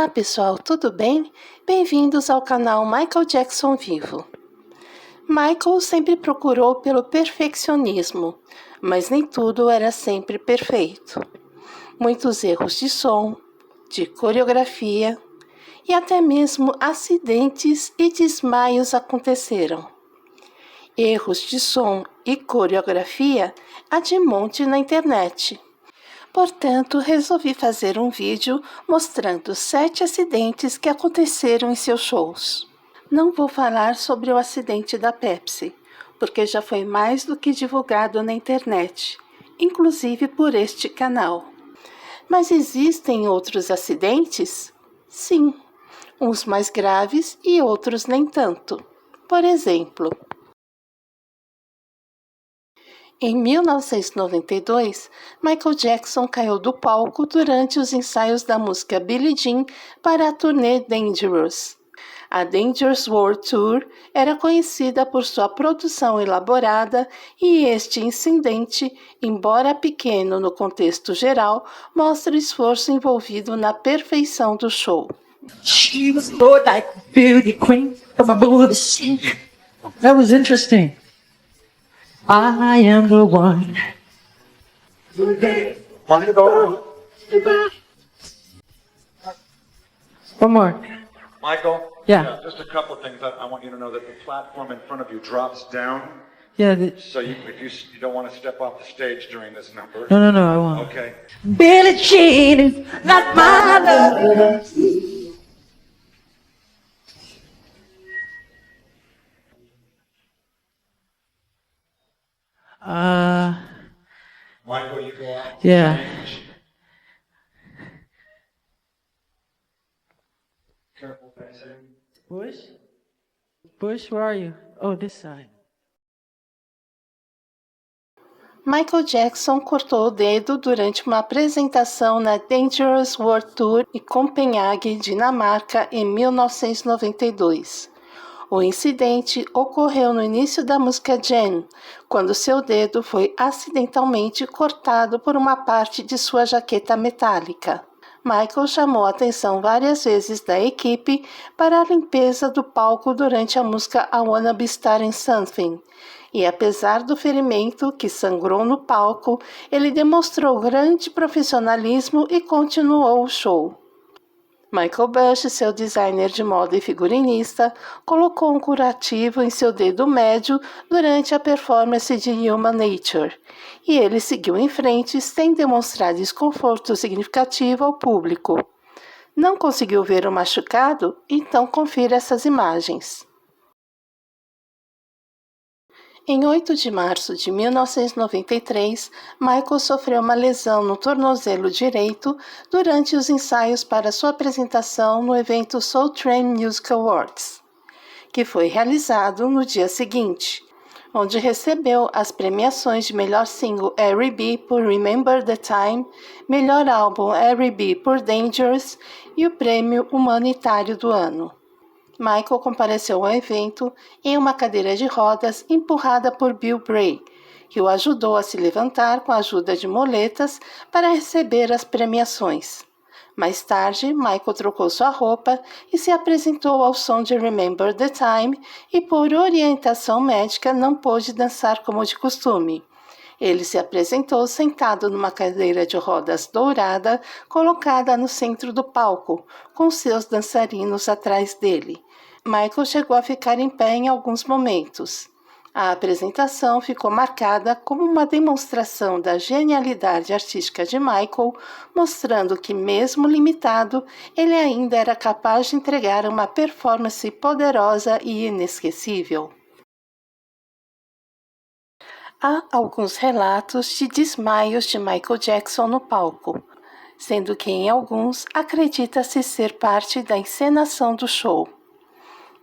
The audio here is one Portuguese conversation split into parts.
Olá pessoal, tudo bem? Bem-vindos ao canal Michael Jackson Vivo. Michael sempre procurou pelo perfeccionismo, mas nem tudo era sempre perfeito. Muitos erros de som, de coreografia e até mesmo acidentes e desmaios aconteceram. Erros de som e coreografia há de monte na internet. Portanto, resolvi fazer um vídeo mostrando 7 acidentes que aconteceram em seus shows. Não vou falar sobre o acidente da Pepsi, porque já foi mais do que divulgado na internet, inclusive por este canal. Mas existem outros acidentes? Sim, uns mais graves e outros nem tanto. Por exemplo, em 1992, Michael Jackson caiu do palco durante os ensaios da música Billie Jean para a turnê Dangerous. A Dangerous World Tour era conhecida por sua produção elaborada e este incidente, embora pequeno no contexto geral, mostra o esforço envolvido na perfeição do show. She was more like a beauty queen of a bullshit. That was interesting. I am the one. One more. Michael? Yeah. Just a couple of things. I want you to know that the platform in front of you drops down. Yeah. So if you don't want to step off the stage during this number. No, I won't. Okay. Billie Jean is not my love. Michael, you go out. Yeah. Careful, facing. Bush, where are you? Oh, this side. Michael Jackson cortou o dedo durante uma apresentação na Dangerous World Tour em Copenhague, Dinamarca, em 1992. O incidente ocorreu no início da música Jen, quando seu dedo foi acidentalmente cortado por uma parte de sua jaqueta metálica. Michael chamou a atenção várias vezes da equipe para a limpeza do palco durante a música I Wanna Be Starting Something. E apesar do ferimento que sangrou no palco, ele demonstrou grande profissionalismo e continuou o show. Michael Bush, seu designer de moda e figurinista, colocou um curativo em seu dedo médio durante a performance de Human Nature, e ele seguiu em frente sem demonstrar desconforto significativo ao público. Não conseguiu ver o machucado? Então confira essas imagens. Em 8 de março de 1993, Michael sofreu uma lesão no tornozelo direito durante os ensaios para sua apresentação no evento Soul Train Music Awards, que foi realizado no dia seguinte, onde recebeu as premiações de melhor single R&B por Remember the Time, melhor álbum R&B por Dangerous e o prêmio humanitário do ano. Michael compareceu ao evento em uma cadeira de rodas empurrada por Bill Bray, que o ajudou a se levantar com a ajuda de moletas para receber as premiações. Mais tarde, Michael trocou sua roupa e se apresentou ao som de Remember the Time e, por orientação médica, não pôde dançar como de costume. Ele se apresentou sentado numa cadeira de rodas dourada colocada no centro do palco, com seus dançarinos atrás dele. Michael chegou a ficar em pé em alguns momentos. A apresentação ficou marcada como uma demonstração da genialidade artística de Michael, mostrando que, mesmo limitado, ele ainda era capaz de entregar uma performance poderosa e inesquecível. Há alguns relatos de desmaios de Michael Jackson no palco, sendo que em alguns acredita-se ser parte da encenação do show.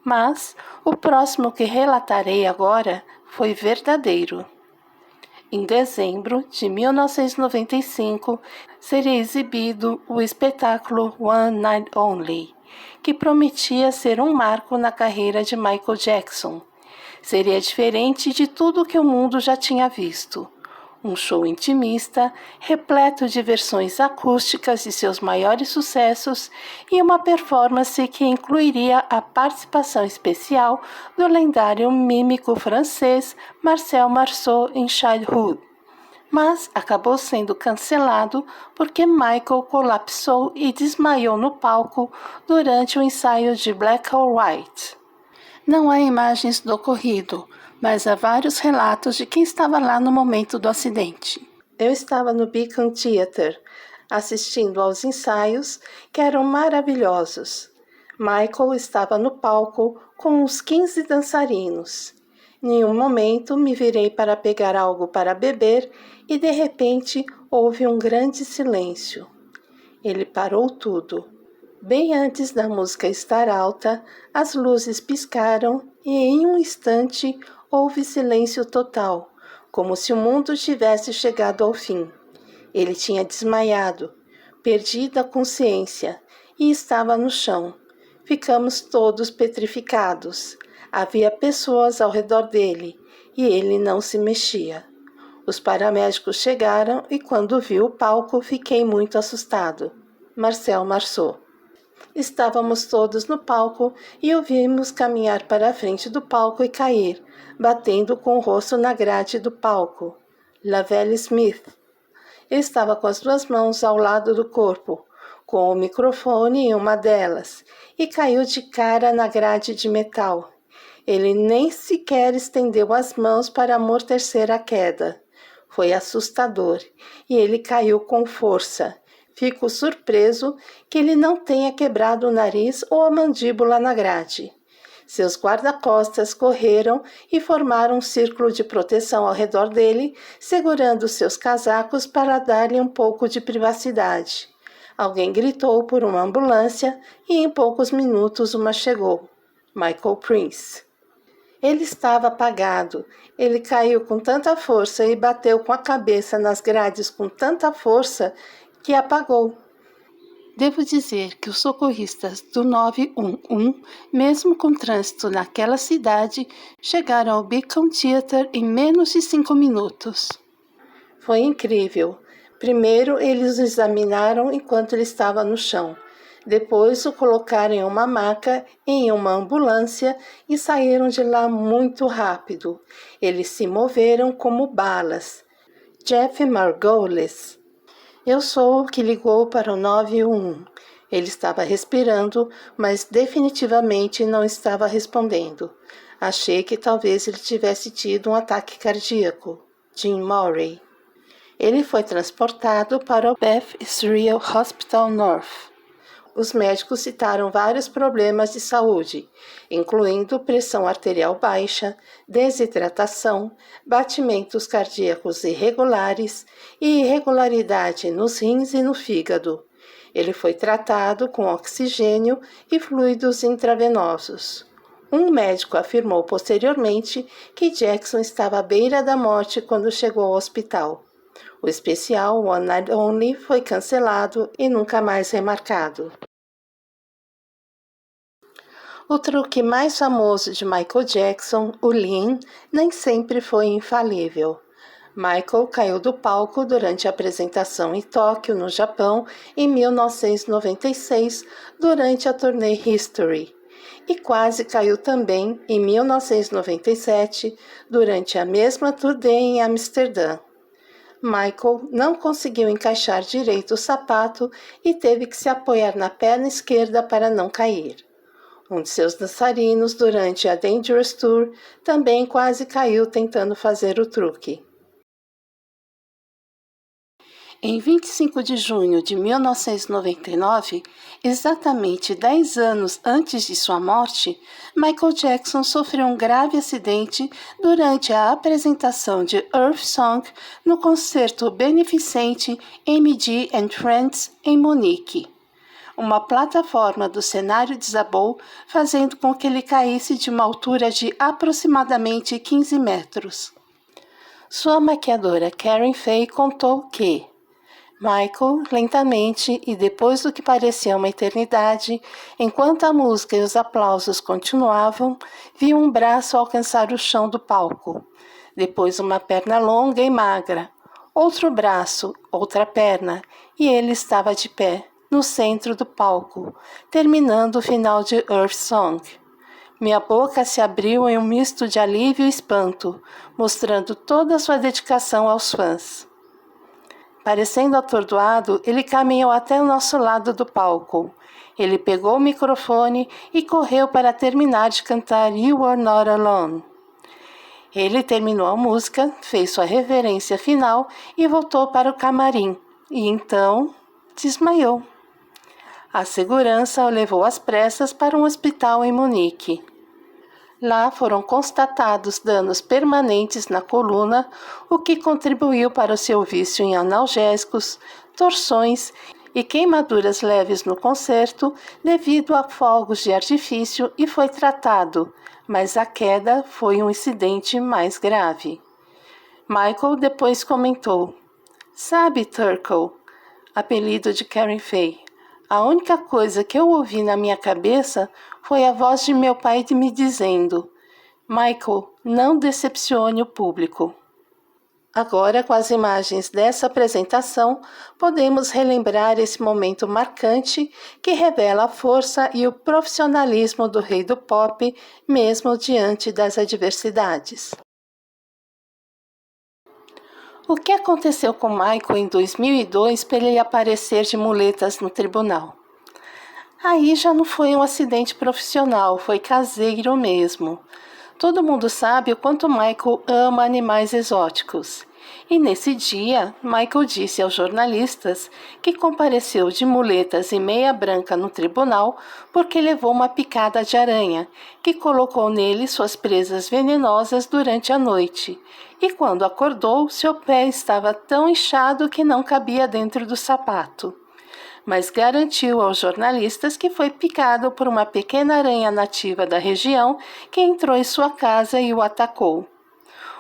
Mas o próximo que relatarei agora foi verdadeiro. Em dezembro de 1995, seria exibido o espetáculo One Night Only, que prometia ser um marco na carreira de Michael Jackson. Seria diferente de tudo que o mundo já tinha visto. Um show intimista, repleto de versões acústicas de seus maiores sucessos e uma performance que incluiria a participação especial do lendário mímico francês Marcel Marceau em Childhood. Mas acabou sendo cancelado porque Michael colapsou e desmaiou no palco durante o ensaio de Black or White. Não há imagens do ocorrido, mas há vários relatos de quem estava lá no momento do acidente. Eu estava no Beacon Theatre, assistindo aos ensaios, que eram maravilhosos. Michael estava no palco com uns 15 dançarinos. Em um momento, me virei para pegar algo para beber e, de repente, houve um grande silêncio. Ele parou tudo. Bem antes da música estar alta, as luzes piscaram e, em um instante, houve silêncio total, como se o mundo tivesse chegado ao fim. Ele tinha desmaiado, perdido a consciência, e estava no chão. Ficamos todos petrificados. Havia pessoas ao redor dele, e ele não se mexia. Os paramédicos chegaram e, quando vi o palco, fiquei muito assustado. Marcel Marceau. Estávamos todos no palco e o vimos caminhar para a frente do palco e cair, batendo com o rosto na grade do palco. Lavelle Smith. Ele estava com as duas mãos ao lado do corpo, com o microfone em uma delas, e caiu de cara na grade de metal. Ele nem sequer estendeu as mãos para amortecer a queda. Foi assustador, e ele caiu com força. Fico surpreso que ele não tenha quebrado o nariz ou a mandíbula na grade. Seus guarda-costas correram e formaram um círculo de proteção ao redor dele, segurando seus casacos para dar-lhe um pouco de privacidade. Alguém gritou por uma ambulância e em poucos minutos uma chegou. Michael Prince. Ele estava apagado. Ele caiu com tanta força e bateu com a cabeça nas grades com tanta força que apagou. Devo dizer que os socorristas do 911, mesmo com trânsito naquela cidade, chegaram ao Beacon Theatre em menos de 5 minutos. Foi incrível. Primeiro, eles o examinaram enquanto ele estava no chão. Depois, o colocaram em uma maca, em uma ambulância e saíram de lá muito rápido. Eles se moveram como balas. Jeff Margolis. Eu sou o que ligou para o 911. Ele estava respirando, mas definitivamente não estava respondendo. Achei que talvez ele tivesse tido um ataque cardíaco. Jim Murray. Ele foi transportado para o Beth Israel Hospital North. Os médicos citaram vários problemas de saúde, incluindo pressão arterial baixa, desidratação, batimentos cardíacos irregulares e irregularidade nos rins e no fígado. Ele foi tratado com oxigênio e fluidos intravenosos. Um médico afirmou posteriormente que Jackson estava à beira da morte quando chegou ao hospital. O especial One Night Only foi cancelado e nunca mais remarcado. O truque mais famoso de Michael Jackson, o Lean, nem sempre foi infalível. Michael caiu do palco durante a apresentação em Tóquio, no Japão, em 1996, durante a turnê History. E quase caiu também em 1997, durante a mesma turnê em Amsterdã. Michael não conseguiu encaixar direito o sapato e teve que se apoiar na perna esquerda para não cair. Um de seus dançarinos, durante a Dangerous Tour, também quase caiu tentando fazer o truque. Em 25 de junho de 1999, exatamente 10 anos antes de sua morte, Michael Jackson sofreu um grave acidente durante a apresentação de Earth Song no concerto beneficente MD and Friends em Munique. Uma plataforma do cenário desabou, fazendo com que ele caísse de uma altura de aproximadamente 15 metros. Sua maquiadora Karen Fay contou que Michael, lentamente e depois do que parecia uma eternidade, enquanto a música e os aplausos continuavam, viu um braço alcançar o chão do palco. Depois uma perna longa e magra, outro braço, outra perna, e ele estava de pé, no centro do palco, terminando o final de Earth Song. Minha boca se abriu em um misto de alívio e espanto, mostrando toda a sua dedicação aos fãs. Parecendo atordoado, ele caminhou até o nosso lado do palco. Ele pegou o microfone e correu para terminar de cantar You Are Not Alone. Ele terminou a música, fez sua reverência final e voltou para o camarim. E então, desmaiou. A segurança o levou às pressas para um hospital em Munique. Lá foram constatados danos permanentes na coluna, o que contribuiu para o seu vício em analgésicos, torções e queimaduras leves no concerto devido a fogos de artifício e foi tratado, mas a queda foi um incidente mais grave. Michael depois comentou: "Sabe, Turkle, apelido de Karen Faye, a única coisa que eu ouvi na minha cabeça foi a voz de meu pai me dizendo: Michael, não decepcione o público." Agora, com as imagens dessa apresentação, podemos relembrar esse momento marcante que revela a força e o profissionalismo do rei do pop, mesmo diante das adversidades. O que aconteceu com Michael em 2002 para ele aparecer de muletas no tribunal? Aí já não foi um acidente profissional, foi caseiro mesmo. Todo mundo sabe o quanto Michael ama animais exóticos. E nesse dia, Michael disse aos jornalistas que compareceu de muletas e meia branca no tribunal porque levou uma picada de aranha, que colocou nele suas presas venenosas durante a noite. E quando acordou, seu pé estava tão inchado que não cabia dentro do sapato. Mas garantiu aos jornalistas que foi picado por uma pequena aranha nativa da região que entrou em sua casa e o atacou.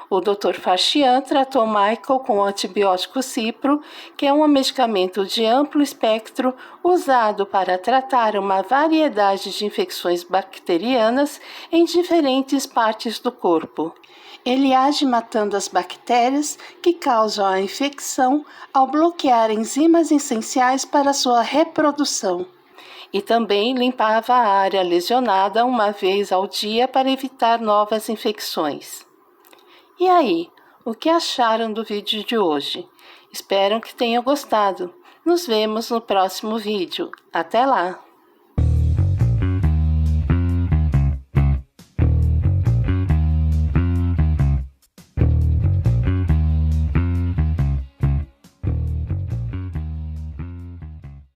O Dr. Farchian tratou Michael com o antibiótico Cipro, que é um medicamento de amplo espectro usado para tratar uma variedade de infecções bacterianas em diferentes partes do corpo. Ele age matando as bactérias que causam a infecção ao bloquear enzimas essenciais para sua reprodução. E também limpava a área lesionada uma vez ao dia para evitar novas infecções. E aí, o que acharam do vídeo de hoje? Espero que tenham gostado. Nos vemos no próximo vídeo. Até lá!